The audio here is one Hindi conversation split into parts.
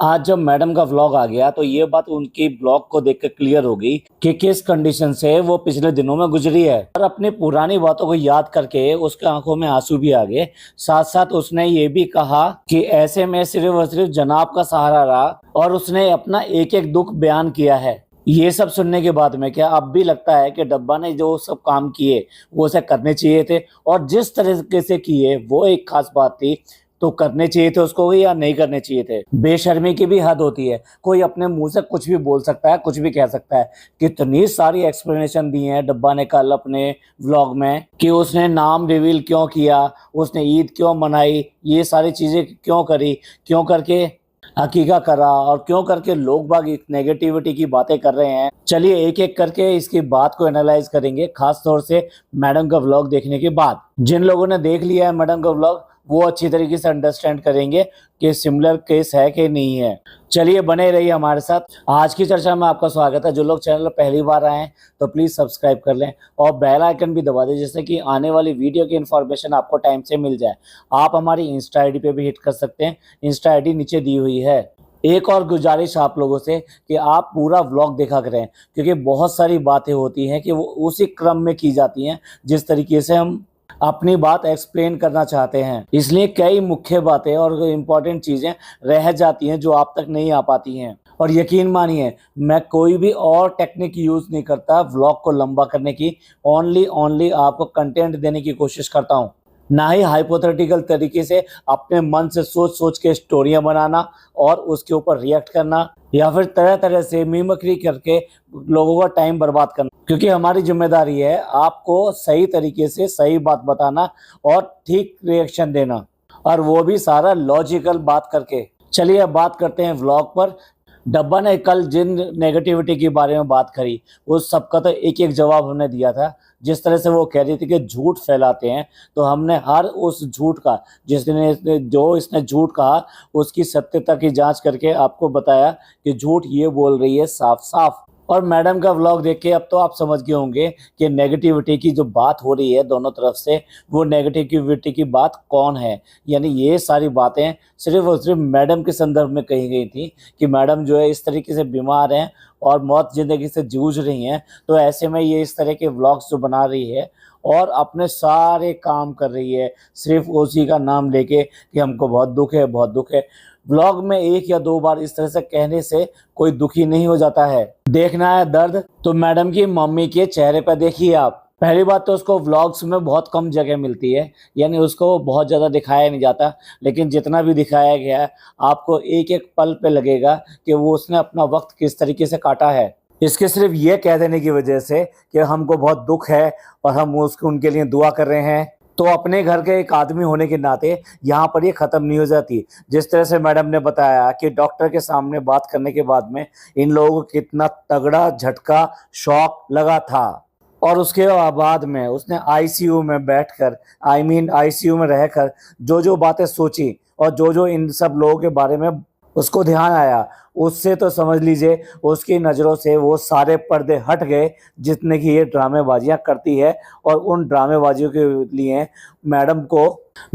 आज जब मैडम का व्लॉग आ गया तो ये बात उनकी ब्लॉग को देख कर क्लियर हो गई कि किस कंडीशन से वो पिछले दिनों में गुजरी है। और अपनी पुरानी बातों को याद करके उसके आंखों में आंसू भी आ गए। साथ साथ उसने ये भी कहा कि ऐसे में सिर्फ और सिर्फ जनाब का सहारा रहा और उसने अपना एक एक दुख बयान किया है। ये सब सुनने के बाद में क्या अब भी लगता है कि डब्बा ने जो सब काम किए वो उसे करने चाहिए थे, और जिस तरीके से किए वो एक खास बात थी, तो करने चाहिए थे उसको या नहीं करने चाहिए थे। बेशर्मी की भी हद होती है, कोई अपने मुंह से कुछ भी बोल सकता है, कुछ भी कह सकता है। कितनी सारी एक्सप्लेनेशन दी है डब्बा ने कल अपने व्लॉग में कि उसने नाम रिवील क्यों किया, उसने ईद क्यों मनाई, ये सारी चीजें क्यों करी, क्यों करके हकीका करा, और क्यों करके लोग बाग नेगेटिविटी की बातें कर रहे हैं। चलिए एक एक करके इसकी बात को एनालाइज करेंगे, खास तौर से मैडम का व्लॉग देखने के बाद। जिन लोगों ने देख लिया है मैडम का व्लॉग वो अच्छी तरीके से अंडरस्टैंड करेंगे कि सिमिलर केस है कि नहीं है। चलिए बने रहिए हमारे साथ। आज की चर्चा में आपका स्वागत है। जो लोग चैनल पर पहली बार आए हैं तो प्लीज़ सब्सक्राइब कर लें और बेल आइकन भी दबा दें, जिससे कि आने वाली वीडियो की इन्फॉर्मेशन आपको टाइम से मिल जाए। आप हमारी इंस्टा आईडी पे भी हिट कर सकते हैं, इंस्टा आईडी नीचे दी हुई है। एक और गुजारिश आप लोगों से कि आप पूरा व्लॉग देखा करें, क्योंकि बहुत सारी बातें होती हैं कि वो उसी क्रम में की जाती हैं जिस तरीके से हम अपनी बात एक्सप्लेन करना चाहते हैं। इसलिए कई मुख्य बातें और इम्पोर्टेंट चीज़ें रह जाती हैं जो आप तक नहीं आ पाती हैं। और यकीन मानिए मैं कोई भी और टेक्निक यूज़ नहीं करता व्लॉग को लंबा करने की, ओनली आपको कंटेंट देने की कोशिश करता हूँ। ना ही हाइपोथेटिकल तरीके से अपने मन से सोच सोच के स्टोरियां बनाना और उसके ऊपर रिएक्ट करना, या फिर तरह तरह से मिमिक्री करके लोगों का टाइम बर्बाद करना। क्योंकि हमारी जिम्मेदारी है आपको सही तरीके से सही बात बताना और ठीक रिएक्शन देना, और वो भी सारा लॉजिकल बात करके। चलिए अब बात करते हैं व्लॉग पर। डब्बा ने कल जिन नेगेटिविटी के बारे में बात करी उस सबका तो एक एक जवाब हमने दिया था। जिस तरह से वो कह रही थी कि झूठ फैलाते हैं, तो हमने हर उस झूठ का इसने झूठ कहा उसकी सत्यता की जांच करके आपको बताया कि झूठ ये बोल रही है साफ साफ। और मैडम का व्लॉग देख के अब तो आप समझ गए होंगे कि नेगेटिविटी की जो बात हो रही है दोनों तरफ से, वो नेगेटिविटी की बात कौन है। यानी ये सारी बातें सिर्फ और सिर्फ मैडम के संदर्भ में कही गई थी कि मैडम जो है इस तरीके से बीमार हैं और मौत ज़िंदगी से जूझ रही हैं, तो ऐसे में ये इस तरह के व्लॉग्स जो बना रही है और अपने सारे काम कर रही है सिर्फ उसी का नाम लेके कि हमको बहुत दुख है, बहुत दुख है। व्लॉग में एक या दो बार इस तरह से कहने से कोई दुखी नहीं हो जाता है। देखना है दर्द तो मैडम की मम्मी के चेहरे पर देखिए आप। पहली बात तो उसको व्लॉग्स में बहुत कम जगह मिलती है, यानी उसको बहुत ज़्यादा दिखाया नहीं जाता, लेकिन जितना भी दिखाया गया है आपको एक एक पल पे लगेगा कि वो उसने अपना वक्त किस तरीके से काटा है। इसके सिर्फ ये कह देने की वजह से कि हमको बहुत दुख है और हम उसको उनके लिए दुआ कर रहे हैं, तो अपने घर के एक आदमी होने के नाते यहाँ पर ये ख़त्म नहीं हो जाती। जिस तरह से मैडम ने बताया कि डॉक्टर के सामने बात करने के बाद में इन लोगों को कितना तगड़ा झटका, शॉक लगा था, और उसके बाद में उसने आईसीयू में बैठकर आईसीयू में रहकर जो जो बातें सोची और जो जो इन सब लोगों के बारे में उसको ध्यान आया, उससे तो समझ लीजिए उसकी नज़रों से वो सारे पर्दे हट गए जितने की ये ड्रामेबाजियाँ करती है, और उन ड्रामेबाजियों के लिए मैडम को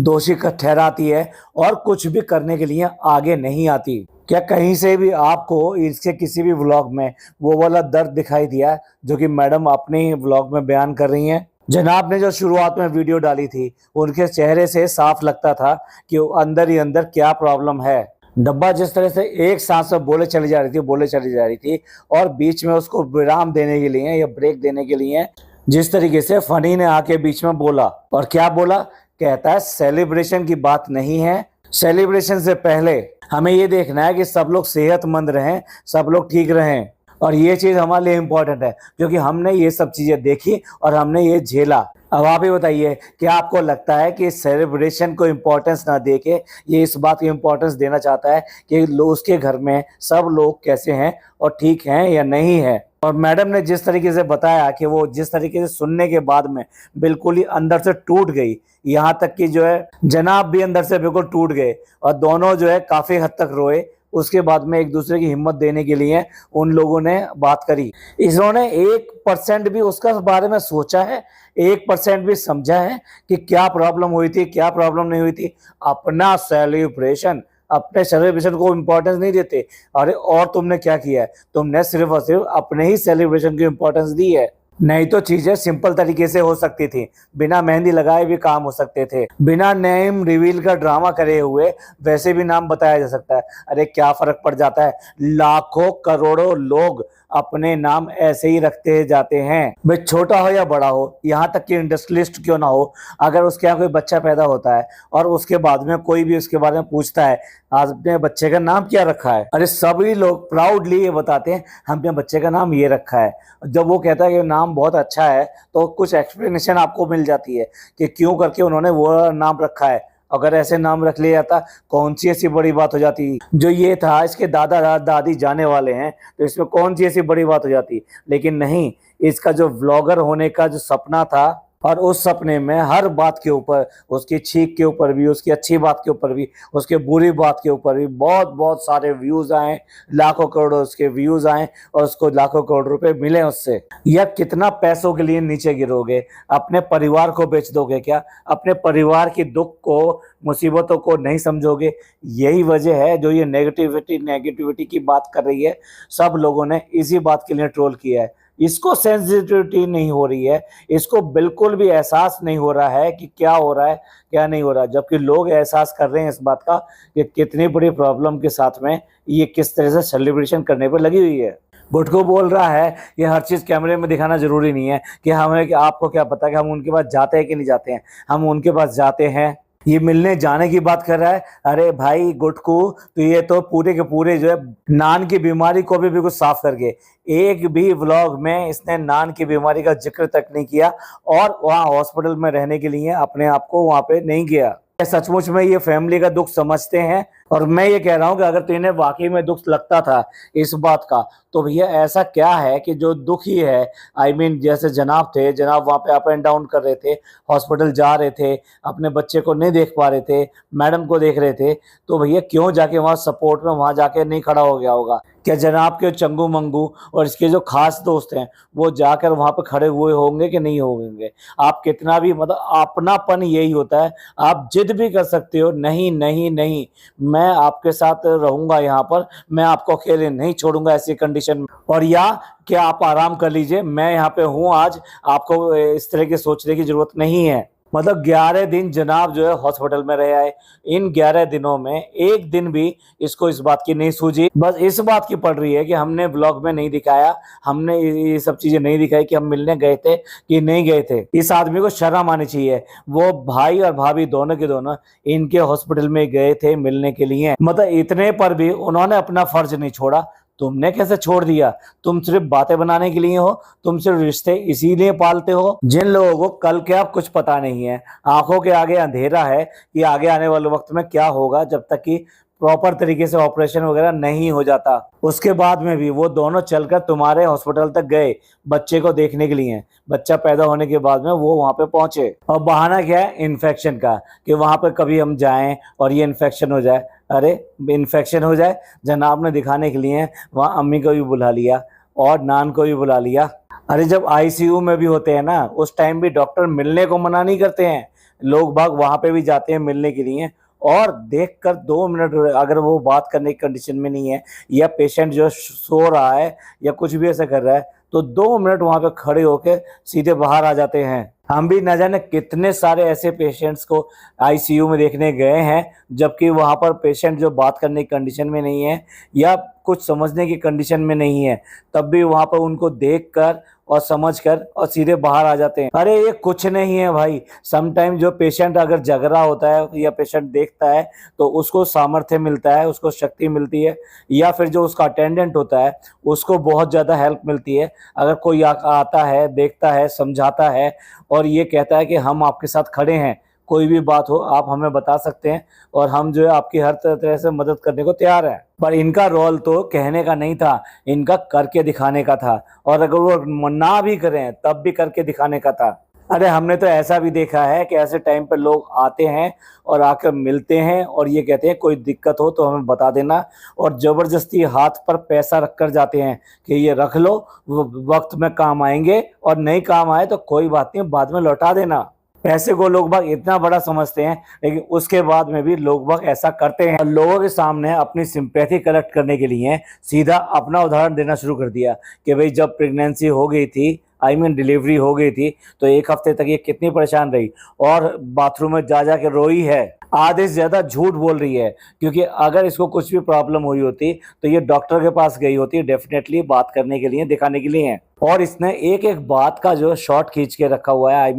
दोषी ठहराती है और कुछ भी करने के लिए आगे नहीं आती। क्या कहीं से भी आपको इसके किसी भी व्लॉग में वो वाला दर्द दिखाई दिया जो कि मैडम अपने ही व्लॉग में बयान कर रही हैं? जनाब ने जो शुरुआत में वीडियो डाली थी उनके चेहरे से साफ लगता था कि अंदर ही अंदर क्या प्रॉब्लम है। डब्बा जिस तरह से एक सांस में बोले चली जा रही थी और बीच में उसको विराम देने के लिए या ब्रेक देने के लिए जिस तरीके से फनी ने आके बीच में बोला, और क्या बोला, कहता है सेलिब्रेशन की बात नहीं है, सेलिब्रेशन से पहले हमें ये देखना है कि सब लोग सेहतमंद रहें, सब लोग ठीक रहें। और ये चीज़ हमारे लिए इम्पोर्टेंट है क्योंकि हमने ये सब चीज़ें देखी और हमने ये झेला। अब आप ही बताइए क्या आपको लगता है कि सेलिब्रेशन को इम्पोर्टेंस ना देके ये इस बात की इम्पोर्टेंस देना चाहता है कि उसके घर में सब लोग कैसे हैं और ठीक हैं या नहीं है? और मैडम ने जिस तरीके से बताया कि वो जिस तरीके से सुनने के बाद में बिल्कुल ही अंदर से टूट गई, यहाँ तक कि जो है जनाब भी अंदर से बिल्कुल टूट गए और दोनों जो है काफ़ी हद तक रोए। उसके बाद में एक दूसरे की हिम्मत देने के लिए उन लोगों ने बात करी। इन्होंने 1% भी उसका बारे में सोचा है, 1% भी समझा है कि क्या प्रॉब्लम हुई थी, क्या प्रॉब्लम नहीं हुई थी? अपना सेलिब्रेशन अपने सेलिब्रेशन को इम्पोर्टेंस नहीं देते। अरे और तुमने क्या किया है, तुमने सिर्फ और सिर्फ अपने ही सेलिब्रेशन की इम्पोर्टेंस दी है। नहीं तो चीजें सिंपल तरीके से हो सकती थी, बिना मेहंदी लगाए भी काम हो सकते थे, बिना नेम रिवील का ड्रामा करे हुए वैसे भी नाम बताया जा सकता है। अरे क्या फर्क पड़ जाता है, लाखों करोड़ों लोग अपने नाम ऐसे ही रखते जाते हैं, भाई छोटा हो या बड़ा हो, यहाँ तक कि इंडस्ट्रियलिस्ट क्यों ना हो। अगर उसके यहाँ कोई बच्चा पैदा होता है और उसके बाद में कोई भी उसके बारे में पूछता है आपने बच्चे का नाम क्या रखा है, अरे सभी लोग प्राउडली ये बताते हैं हमने बच्चे का नाम ये रखा है। जब वो कहता है कि नाम बहुत अच्छा है तो कुछ एक्सप्लेनेशन आपको मिल जाती है कि क्यों करके उन्होंने वो नाम रखा है। अगर ऐसे नाम रख लिया जाता कौन सी ऐसी बड़ी बात हो जाती, जो ये था इसके दादा दादी जाने वाले हैं तो इसमें कौन सी ऐसी बड़ी बात हो जाती। लेकिन नहीं, इसका जो व्लॉगर होने का जो सपना था, और उस सपने में हर बात के ऊपर, उसकी छींक के ऊपर भी, उसकी अच्छी बात के ऊपर भी, उसके बुरी बात के ऊपर भी बहुत बहुत सारे व्यूज आए, लाखों करोड़ों उसके व्यूज आए और उसको लाखों करोड़ रुपए मिले उससे। या कितना पैसों के लिए नीचे गिरोगे, अपने परिवार को बेच दोगे क्या, अपने परिवार की दुख को मुसीबतों को नहीं समझोगे। यही वजह है जो ये नेगेटिविटी की बात कर रही है, सब लोगों ने इसी बात के लिए ट्रोल किया है। इसको सेंसिटिविटी नहीं हो रही है, इसको बिल्कुल भी एहसास नहीं हो रहा है कि क्या हो रहा है क्या नहीं हो रहा, जबकि लोग एहसास कर रहे हैं इस बात का कि कितनी बड़ी प्रॉब्लम के साथ में ये किस तरह से सेलिब्रेशन करने पर लगी हुई है। गुटको बोल रहा है ये हर चीज़ कैमरे में दिखाना जरूरी नहीं है, कि हमें कि आपको क्या पता कि हम उनके पास जाते हैं कि नहीं जाते हैं। हम उनके पास जाते हैं, ये मिलने जाने की बात कर रहा है। अरे भाई गुटकू, तो ये तो पूरे के पूरे जो है नान की बीमारी को भी कुछ साफ कर गए। एक भी व्लॉग में इसने नान की बीमारी का जिक्र तक नहीं किया और वहाँ हॉस्पिटल में रहने के लिए अपने आप को वहाँ पे नहीं गया। सचमुच में ये फैमिली का दुख समझते हैं। और मैं ये कह रहा हूँ कि अगर तो इन्हें वाकई में दुख लगता था इस बात का, तो भैया ऐसा क्या है कि जो दुखी है, आई मीन जैसे जनाब थे, जनाब वहाँ पे अप एंड डाउन कर रहे थे, हॉस्पिटल जा रहे थे, अपने बच्चे को नहीं देख पा रहे थे, मैडम को देख रहे थे, तो भैया क्यों जाके वहाँ सपोर्ट में वहाँ जाके नहीं खड़ा हो गया होगा। क्या जनाब के चंगू मंगू और इसके जो खास दोस्त हैं वो जाकर वहाँ पे खड़े हुए होंगे कि नहीं होंगे। आप कितना भी मतलब अपनापन यही होता है, आप जिद भी कर सकते हो, नहीं नहीं नहीं मैं आपके साथ रहूंगा यहाँ पर, मैं आपको अकेले नहीं छोड़ूंगा ऐसी कंडीशन में, और या क्या आप आराम कर लीजिए, मैं यहाँ पे हूँ आज, आपको इस तरह की सोचने की जरूरत नहीं है। मतलब 11 दिन जनाब जो है हॉस्पिटल में रहे आए, इन 11 दिनों में एक दिन भी इसको इस बात की नहीं सूझी, बस इस बात की पड़ रही है कि हमने ब्लॉग में नहीं दिखाया, हमने ये सब चीजें नहीं दिखाई कि हम मिलने गए थे कि नहीं गए थे। इस आदमी को शर्म आनी चाहिए। वो भाई और भाभी दोनों के दोनों इनके हॉस्पिटल में गए थे मिलने के लिए, मतलब इतने पर भी उन्होंने अपना फर्ज नहीं छोड़ा। तुमने कैसे छोड़ दिया? तुम सिर्फ बातें बनाने के लिए हो, तुम सिर्फ रिश्ते इसीलिए पालते हो। जिन लोगों को कल के अब कुछ पता नहीं है, आंखों के आगे अंधेरा है कि आगे आने वाले वक्त में क्या होगा, जब तक कि प्रॉपर तरीके से ऑपरेशन वगैरह नहीं हो जाता, उसके बाद में भी वो दोनों चलकर तुम्हारे हॉस्पिटल तक गए बच्चे को देखने के लिए। बच्चा पैदा होने के बाद में वो वहां पे पहुंचे, और बहाना क्या है? इन्फेक्शन का, कि वहां पे कभी हम जाएं और ये इन्फेक्शन हो जाए। अरे इन्फेक्शन हो जाए, जनाब ने दिखाने के लिए वहाँ अम्मी को भी बुला लिया और नान को भी बुला लिया। अरे जब आईसीयू में भी होते हैं ना, उस टाइम भी डॉक्टर मिलने को मना नहीं करते हैं, लोग बाग वहां पे भी जाते हैं मिलने के लिए। और देखकर 2 मिनट अगर वो बात करने की कंडीशन में नहीं है, या पेशेंट जो सो रहा है या कुछ भी ऐसा कर रहा है, तो 2 मिनट वहां पे खड़े होकर सीधे बाहर आ जाते हैं। हम भी न जाने कितने सारे ऐसे पेशेंट्स को आईसीयू में देखने गए हैं, जबकि वहां पर पेशेंट जो बात करने की कंडीशन में नहीं है या कुछ समझने की कंडीशन में नहीं है, तब भी वहां पर उनको देखकर और समझकर और सीधे बाहर आ जाते हैं। अरे ये कुछ नहीं है भाई। समटाइम जो पेशेंट अगर जग रहा होता है या पेशेंट देखता है तो उसको सामर्थ्य मिलता है, उसको शक्ति मिलती है, या फिर जो उसका अटेंडेंट होता है उसको बहुत ज़्यादा हेल्प मिलती है। अगर कोई आता है, देखता है, समझाता है और ये कहता है कि हम आपके साथ खड़े हैं, कोई भी बात हो आप हमें बता सकते हैं और हम जो है आपकी हर तरह से मदद करने को तैयार है। पर इनका रोल तो कहने का नहीं था, इनका करके दिखाने का था, और अगर वो ना भी करें तब भी करके दिखाने का था। अरे हमने तो ऐसा भी देखा है कि ऐसे टाइम पर लोग आते हैं और आकर मिलते हैं और ये कहते हैं कोई दिक्कत हो तो हमें बता देना, और ज़बरदस्ती हाथ पर पैसा रख कर जाते हैं कि ये रख लो, वो वक्त में काम आएंगे, और नहीं काम आए तो कोई बात नहीं बाद में लौटा देना। पैसे को लोग बाग इतना बड़ा समझते हैं, लेकिन उसके बाद में भी लोग बाग ऐसा करते हैं। और लोगों के सामने अपनी सिंपैथी कलेक्ट करने के लिए सीधा अपना उदाहरण देना शुरू कर दिया कि भाई जब प्रेगनेंसी हो गई थी, डिलीवरी हो गई थी, तो 1 हफ्ते तक ये कितनी परेशान रही और बाथरूम में जा जा के रोई है। आधे से ज्यादा झूठ बोल रही है, क्योंकि अगर इसको कुछ भी प्रॉब्लम हुई होती तो ये डॉक्टर के पास गई होती डेफिनेटली, बात करने के लिए, दिखाने के लिए। और इसने एक एक बात का जो शॉट खींच के रखा हुआ है,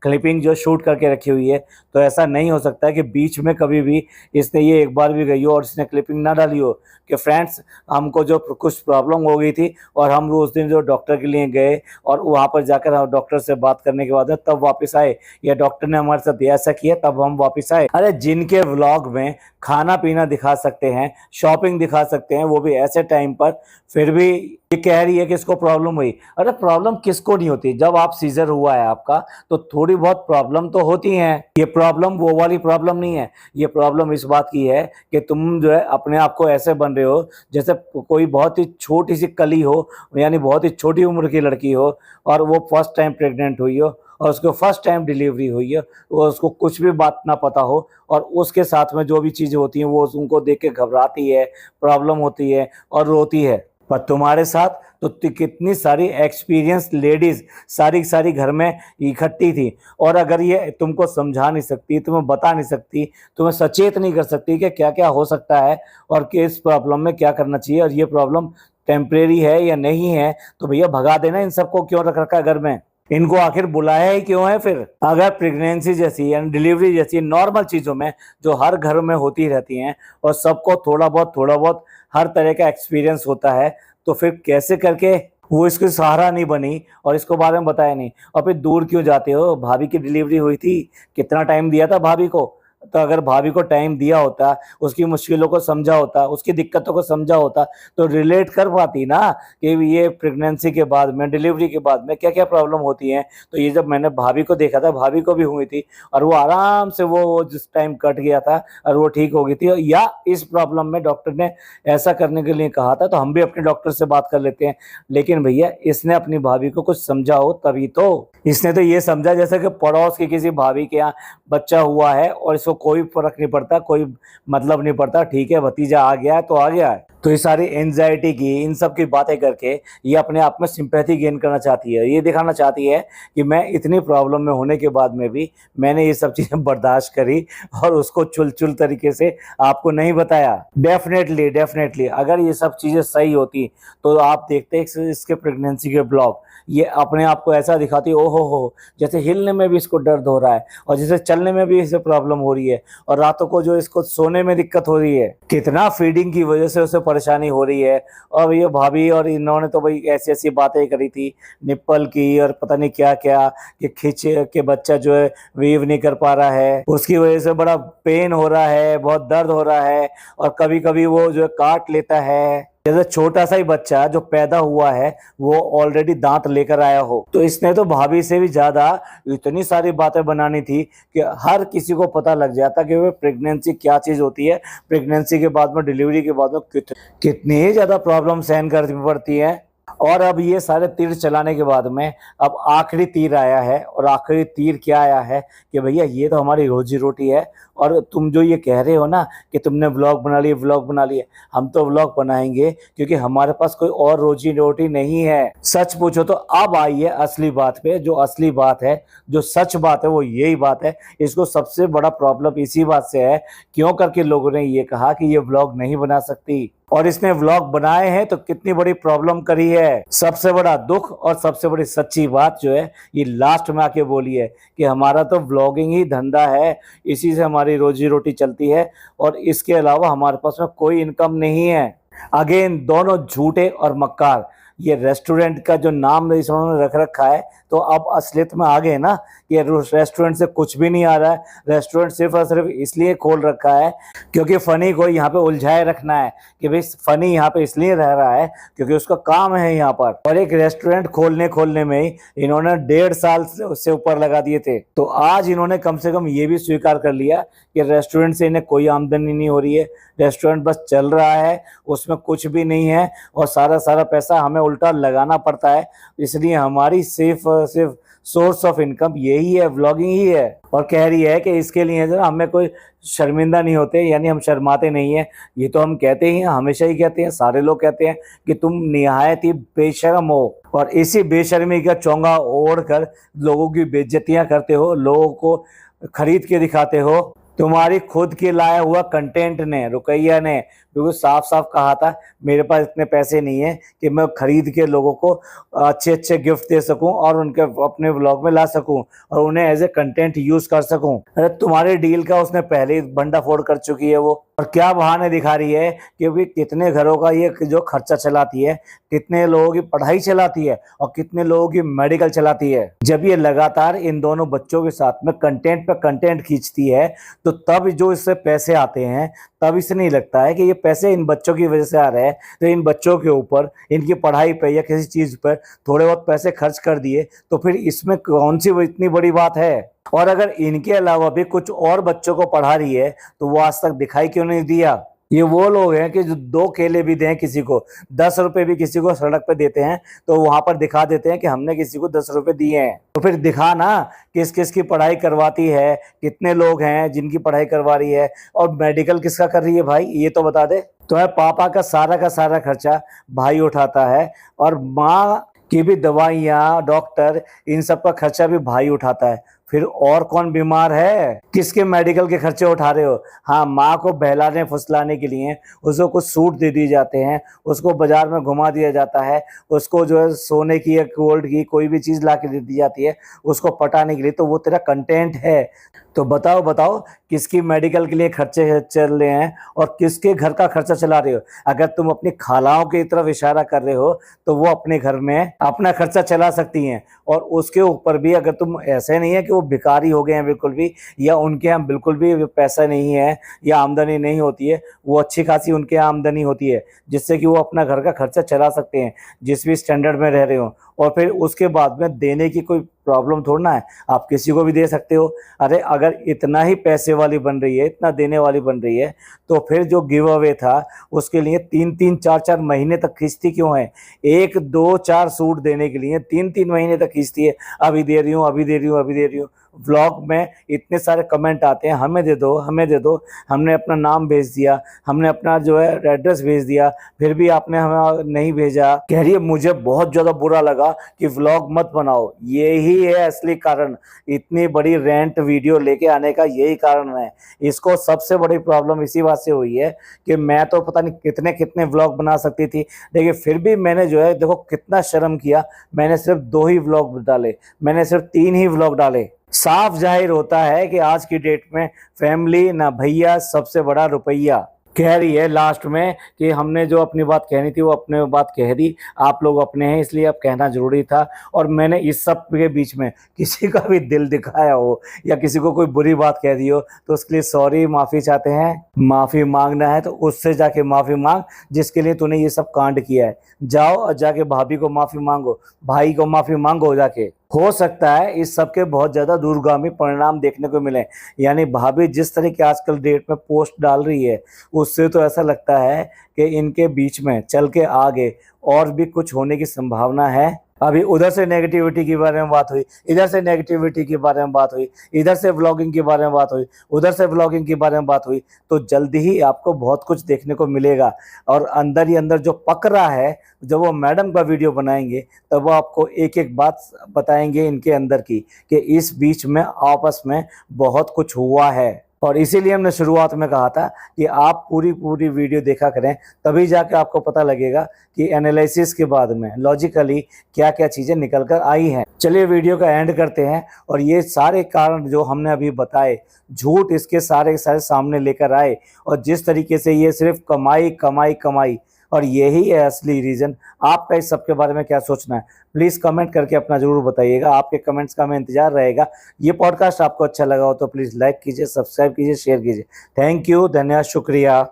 क्लिपिंग जो शूट करके रखी हुई है। तो ऐसा नहीं हो सकता है कि बीच में कभी भी इसने ये एक बार भी गई हो और इसने क्लिपिंग ना डाली हो कि फ्रेंड्स हमको जो कुछ प्रॉब्लम हो गई थी और हम उस दिन जो डॉक्टर के लिए गए और वहाँ पर जाकर हम डॉक्टर से बात करने के बाद तब वापस आए, या डॉक्टर ने हमारे साथ ऐसा किया तब हम वापस आए। अरे जिनके व्लॉग में खाना पीना दिखा सकते हैं, शॉपिंग दिखा सकते हैं, वो भी ऐसे टाइम पर, फिर भी ये कह रही है कि इसको प्रॉब्लम हुई। अरे प्रॉब्लम किसको नहीं होती? जब आप सीजर हुआ है आपका तो थोड़ी बहुत प्रॉब्लम तो होती हैं। ये प्रॉब्लम वो वाली प्रॉब्लम नहीं है, ये प्रॉब्लम इस बात की है कि तुम जो है अपने आप को ऐसे बन रहे हो जैसे कोई बहुत ही छोटी सी कली हो, यानी बहुत ही छोटी उम्र की लड़की हो और वो फर्स्ट टाइम प्रेग्नेंट हुई हो और उसको फर्स्ट टाइम डिलीवरी हुई है, और उसको कुछ भी बात ना पता हो और उसके साथ में जो भी चीज़ें होती हैं वो उनको देख के घबराती है, प्रॉब्लम होती है और रोती है। पर तुम्हारे साथ तो कितनी सारी एक्सपीरियंस लेडीज सारी सारी घर में इकट्ठी थी, और अगर ये तुमको समझा नहीं सकती, तुम्हें बता नहीं सकती, तुम्हें सचेत नहीं कर सकती कि क्या क्या हो सकता है और कि इस प्रॉब्लम में क्या करना चाहिए और ये प्रॉब्लम टेम्परेरी है या नहीं है, तो भैया भगा देना। इन सबको क्यों रख रखा है घर में? इनको आखिर बुलाया ही क्यों है? फिर अगर प्रेगनेंसी जैसी यानी डिलीवरी जैसी नॉर्मल चीज़ों में जो हर घर में होती रहती हैं और सबको थोड़ा बहुत हर तरह का एक्सपीरियंस होता है, तो फिर कैसे करके वो इसके सहारा नहीं बनी और इसको बारे में बताया नहीं? और फिर दूर क्यों जाते हो? भाभी की डिलीवरी हुई थी, कितना टाइम दिया था भाभी को? तो अगर भाभी को टाइम दिया होता, उसकी मुश्किलों को समझा होता, उसकी दिक्कतों को समझा होता, तो रिलेट कर पाती ना कि ये प्रेगनेंसी के बाद में, डिलीवरी के बाद में क्या क्या प्रॉब्लम होती हैं। तो ये जब मैंने भाभी को देखा था, भाभी को भी हुई थी और वो आराम से वो जिस टाइम कट गया था और वो ठीक हो गई थी, या इस प्रॉब्लम में डॉक्टर ने ऐसा करने के लिए कहा था तो हम भी अपने डॉक्टर से बात कर लेते हैं। लेकिन भैया इसने अपनी भाभी को कुछ समझा हो तभी तो। इसने तो ये समझा जैसे कि पड़ोस की किसी भाभी के यहाँ बच्चा हुआ है और इसको कोई फर्क नहीं पड़ता, कोई मतलब नहीं पड़ता, ठीक है भतीजा आ गया है तो आ गया है। तो ये सारी एंजाइटी की, इन सब की बातें करके ये अपने आप में सिंपैथी गेन करना चाहती है, ये दिखाना चाहती है कि मैं इतनी प्रॉब्लम में होने के बाद में भी मैंने ये सब चीज़ें बर्दाश्त करी और उसको चुल तरीके से आपको नहीं बताया। डेफिनेटली अगर ये सब चीज़ें सही होती तो आप देखते इसके प्रेगनेंसी के ब्लॉग, ये अपने आप को ऐसा दिखाती, ओहो हो, जैसे हिलने में भी इसको दर्द हो रहा है और जैसे चलने में भी इसे प्रॉब्लम हो रही है और रातों को जो इसको सोने में दिक्कत हो रही है, कितना फीडिंग की वजह से उसे परेशानी हो रही है। और ये भाभी और इन्होंने तो भाई ऐसी ऐसी बातें करी थी निप्पल की और पता नहीं क्या क्या, कि खिंच के बच्चा जो है वीव नहीं कर पा रहा है, उसकी वजह से बड़ा पेन हो रहा है, बहुत दर्द हो रहा है और कभी कभी वो जो है काट लेता है, जैसे छोटा सा ही बच्चा जो पैदा हुआ है वो ऑलरेडी दांत लेकर आया हो। तो इसने तो भाभी से भी ज्यादा इतनी सारी बातें बनानी थी कि हर किसी को पता लग जाता कि वो प्रेगनेंसी क्या चीज होती है, प्रेगनेंसी के बाद में, डिलीवरी के बाद में कितनी ही ज्यादा प्रॉब्लम सहन करनी पड़ती है। और अब ये सारे तीर चलाने के बाद में अब आखिरी तीर आया है, और आखिरी तीर क्या आया है कि भैया ये तो हमारी रोजी रोटी है, और तुम जो ये कह रहे हो ना कि तुमने व्लॉग बना लिए, हम तो व्लॉग बनाएंगे क्योंकि हमारे पास कोई और रोजी रोटी नहीं है। सच पूछो तो अब आई है असली बात पे, जो असली बात है, जो सच बात है वो यही बात है। इसको सबसे बड़ा प्रॉब्लम इसी बात से है, क्यों करके लोगों ने ये कहा कि ये व्लॉग नहीं बना सकती, और इसने व्लॉग बनाए हैं तो कितनी बड़ी प्रॉब्लम करी है। सबसे बड़ा दुख और सबसे बड़ी सच्ची बात जो है ये लास्ट में आके बोली है कि हमारा तो व्लॉगिंग ही धंधा है, इसी से हमारी रोजी रोटी चलती है और इसके अलावा हमारे पास में कोई इनकम नहीं है। अगेन दोनों झूठे और मक्कार। ये रेस्टोरेंट का जो नाम इन्होंने रख रखा है तो अब असलियत में आ गए ना कि रेस्टोरेंट से कुछ भी नहीं आ रहा है, रेस्टोरेंट सिर्फ और सिर्फ इसलिए खोल रखा है क्योंकि फनी को यहाँ पे उलझाए रखना है कि भाई फनी यहाँ पे इसलिए रह रहा है क्योंकि उसका काम है यहाँ पर। और एक रेस्टोरेंट खोलने में ही इन्होंने 1.5 साल से ऊपर लगा दिए थे। तो आज इन्होंने कम से कम ये भी स्वीकार कर लिया कि रेस्टोरेंट से इन्हें कोई आमदनी नहीं हो रही है, रेस्टोरेंट बस चल रहा है, उसमें कुछ भी नहीं है और सारा पैसा हमें उल्टा लगाना पड़ता है। इसलिए हमारी सिर्फ सिर्फ सोर्स ऑफ इनकम यही है, व्लॉगिंग ही है। और कह रही है कि इसके लिए जरा हमें कोई शर्मिंदा नहीं होते, यानी हम शर्माते नहीं है। ये तो हम कहते ही हैं, हमेशा ही कहते हैं, सारे लोग कहते हैं कि तुम निहायत ही बेशर्म हो और इसी बेशर्मी का चोंगा ओढ़ कर लोगों की बेइज्जतियां करते हो, लोगों को खरीद के दिखाते हो। तुम्हारी खुद के लाया हुआ कंटेंट ने, रुकैया ने बिल्कुल साफ साफ कहा था, मेरे पास इतने पैसे नहीं है कि मैं खरीद के लोगों को अच्छे अच्छे गिफ्ट दे सकूं और उनके अपने व्लॉग में ला सकूं और उन्हें एज ए कंटेंट यूज कर सकूं। अरे तुम्हारे डील का उसने पहले ही भंडाफोड़ कर चुकी है वो। और क्या बहाने दिखा रही है कि भाई कितने घरों का ये जो खर्चा चलाती है, कितने लोगों की पढ़ाई चलाती है और कितने लोगों की मेडिकल चलाती है। जब ये लगातार इन दोनों बच्चों के साथ में कंटेंट पे कंटेंट खींचती है तो तब जो इससे पैसे आते हैं, तब इसे नहीं लगता है कि ये पैसे इन बच्चों की वजह से आ रहे हैं। तो इन बच्चों के ऊपर, इनकी पढ़ाई पे या किसी चीज पर थोड़े बहुत पैसे खर्च कर दिए तो फिर इसमें कौन सी इतनी बड़ी बात है। और अगर इनके अलावा भी कुछ और बच्चों को पढ़ा रही है तो वो आज तक दिखाई क्यों नहीं दिया। ये वो लोग हैं कि जो 2 केले भी दें किसी को, 10 रुपए भी किसी को सड़क पे देते हैं तो वहां पर दिखा देते हैं कि हमने किसी को 10 रुपए दिए हैं। तो फिर दिखा ना किस किस की पढ़ाई करवाती है, कितने लोग हैं जिनकी पढ़ाई करवा रही है और मेडिकल किसका कर रही है भाई, ये तो बता दे। तो है पापा का सारा खर्चा भाई उठाता है और माँ की भी दवाइयाँ, डॉक्टर, इन सब का खर्चा भी भाई उठाता है। फिर और कौन बीमार है, किसके मेडिकल के खर्चे उठा रहे हो। हाँ, माँ को बहलाने फुसलाने के लिए उसको कुछ सूट दे दिए जाते हैं, उसको बाजार में घुमा दिया जाता है, उसको जो है सोने की या गोल्ड की कोई भी चीज ला के दे दी जाती है उसको पटाने के लिए, तो वो तेरा कंटेंट है। तो बताओ बताओ किसकी मेडिकल के लिए खर्चे चल रहे हैं और किसके घर का खर्चा चला रहे हो। अगर तुम अपनी खालाओं की तरफ इशारा कर रहे हो तो वो अपने घर में अपना खर्चा चला सकती हैं। और उसके ऊपर भी अगर तुम, ऐसे नहीं है कि वो भिखारी हो गए हैं बिल्कुल भी, या उनके यहाँ बिल्कुल भी पैसा नहीं है या आमदनी नहीं होती है, वो अच्छी खासी उनके यहाँ आमदनी होती है जिससे कि वो अपना घर का खर्चा चला सकते हैं जिस भी स्टैंडर्ड में रह रहे हो। और फिर उसके बाद में देने की कोई प्रॉब्लम थोड़ा ना है, आप किसी को भी दे सकते हो। अरे अगर इतना ही पैसे वाली बन रही है, इतना देने वाली बन रही है, तो फिर जो गिव अवे था उसके लिए 3-3, 4-4 महीने तक खींचती क्यों है। 1, 2, 4 सूट देने के लिए 3-3 महीने तक खींचती है, अभी दे रही हूँ, अभी दे रही हूँ, अभी दे रही हूँ। व्लॉग में इतने सारे कमेंट आते हैं, हमें दे दो, हमें दे दो, हमने अपना नाम भेज दिया, हमने अपना जो है एड्रेस भेज दिया, फिर भी आपने हमें नहीं भेजा। कह रही है मुझे बहुत ज्यादा बुरा लगा कि व्लॉग मत बनाओ। यही है असली कारण, इतनी बड़ी रेंट वीडियो लेके आने का यही कारण है। इसको सबसे बड़ी प्रॉब्लम इसी बात से हुई है कि मैं तो पता नहीं कितने कितने व्लॉग बना सकती थी, लेकिन फिर भी मैंने जो है देखो कितना शर्म किया, मैंने सिर्फ 2 ही व्लॉग डाले, मैंने सिर्फ 3 ही व्लॉग डाले। साफ जाहिर होता है कि आज की डेट में फैमिली ना भैया, सबसे बड़ा रुपया। कह रही है लास्ट में कि हमने जो अपनी बात कहनी थी वो अपने बात कह दी, आप लोग अपने हैं इसलिए अब कहना जरूरी था। और मैंने इस सब के बीच में किसी का भी दिल दिखाया हो या किसी को कोई बुरी बात कह दी हो तो उसके लिए सॉरी, माफ़ी चाहते हैं। माफ़ी मांगना है तो उससे जाके माफ़ी मांग जिसके लिए तूने ये सब कांड किया है। जाओ और जाके भाभी को माफ़ी मांगो, भाई को माफ़ी मांगो जाके। हो सकता है इस सब के बहुत ज़्यादा दूरगामी परिणाम देखने को मिले। यानी भाभी जिस तरह की आजकल डेट में पोस्ट डाल रही है उससे तो ऐसा लगता है कि इनके बीच में चल के आगे और भी कुछ होने की संभावना है। अभी उधर से नेगेटिविटी के बारे में बात हुई, इधर से नेगेटिविटी के बारे में बात हुई, इधर से व्लॉगिंग के बारे में बात हुई, उधर से व्लॉगिंग के बारे में बात हुई, तो जल्दी ही आपको बहुत कुछ देखने को मिलेगा। और अंदर ही अंदर जो पक रहा है, जब वो मैडम का वीडियो बनाएंगे तब वो आपको एक एक बात बताएंगे इनके अंदर की कि इस बीच में आपस में बहुत कुछ हुआ है। और इसीलिए हमने शुरुआत में कहा था कि आप पूरी वीडियो देखा करें, तभी जाके आपको पता लगेगा कि एनालिसिस के बाद में लॉजिकली क्या क्या चीज़ें निकल कर आई हैं। चलिए वीडियो का एंड करते हैं। और ये सारे कारण जो हमने अभी बताए, झूठ इसके सारे सामने लेकर आए, और जिस तरीके से ये सिर्फ कमाई कमाई कमाई, और यही है असली रीज़न। आपका इस सब के बारे में क्या सोचना है, प्लीज़ कमेंट करके अपना ज़रूर बताइएगा। आपके कमेंट्स का हमें इंतजार रहेगा। ये पॉडकास्ट आपको अच्छा लगा हो तो प्लीज़ लाइक कीजिए, सब्सक्राइब कीजिए, शेयर कीजिए। थैंक यू, धन्यवाद, शुक्रिया।